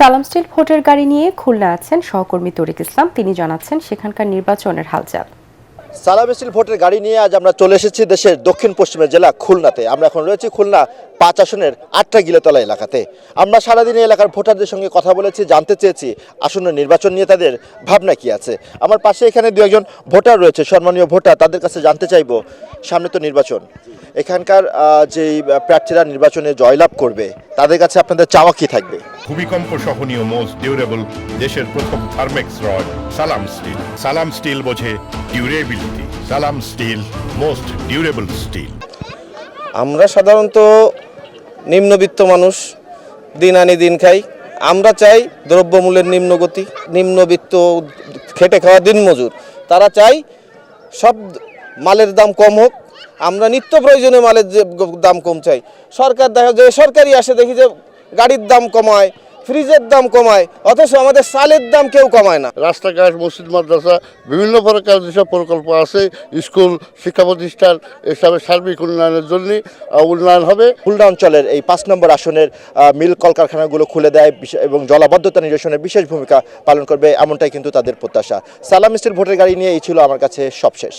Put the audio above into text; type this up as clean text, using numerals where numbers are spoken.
সালাম স্টিল ভোটের গাড়ি নিয়ে খুলনা আছেন সহকর্মী তরিক ইসলাম। তিনি জানাচ্ছেন সেখানকার নির্বাচনের হালচাল। সালাম স্টিল ভোটের গাড়ি নিয়ে আজ আমরা চলে এসেছি দেশের দক্ষিণ পশ্চিমের জেলা খুলনাতে। আমরা এখন রয়েছি খুলনা ৫ আসনের ৮টা গিলেতলা এলাকাতে। আমরা সারাদিন এলাকার ভোটারদের সঙ্গে কথা বলেছি, জানতে চেয়েছি আসন্ন নির্বাচন নিয়ে তাদের ভাবনা কি আছে। আমার পাশে এখানে দু একজন ভোটার রয়েছে, সম্মানীয় ভোটার, তাদের কাছে জানতে চাইবো সামনে তো নির্বাচন, এখানকার যেই প্রার্থীরা নির্বাচনে জয়লাভ করবে তাদের কাছে আপনাদের চাওয়া কি থাকবে? ভূমিকম্প সহনীয় মোস্ট ডিউরেবল দেশের প্রথম থার্মেক্স রড সালাম স্টিল। সালাম স্টিল বোঝে ডিউরেবিলিটি। সালাম স্টিল মোস্ট ডিউরেবল স্টিল। আমরা সাধারণত নিম্নবিত্ত মানুষ, দিন আনি দিন খাই। আমরা চাই দ্রব্যমূল্যের নিম্নগতি। নিম্নবিত্ত খেটে খাওয়া দিনমজুর, তারা চাই সব মালের দাম কম হোক। আমরা নিত্য প্রয়োজনীয় মালের যে দাম কম চাই। সরকার দেখা যায় সরকারি আসে দেখি যে গাড়ির দাম কমায়, ফ্রিজের দাম কমায়, অথচ আমাদের চালের দাম কেউ কমায় না। রাস্তাঘাট, মসজিদ, মাদ্রাসা, বিভিন্ন প্রকার যেসব প্রকল্প আছে, স্কুল, শিক্ষা প্রতিষ্ঠান, এসবের সার্বিক উন্নয়নের জন্য উন্নয়ন হবে। খুলনা অঞ্চলের এই ৫ নম্বর আসনের মিল কলকারখানাগুলো খুলে দেয় এবং জলাবদ্ধতা নিরসনে বিশেষ ভূমিকা পালন করবে, এমনটাই কিন্তু তাদের প্রত্যাশা। সালাম স্টিল ভোটের গাড়ি নিয়ে এই ছিল আমার কাছে সবশেষ।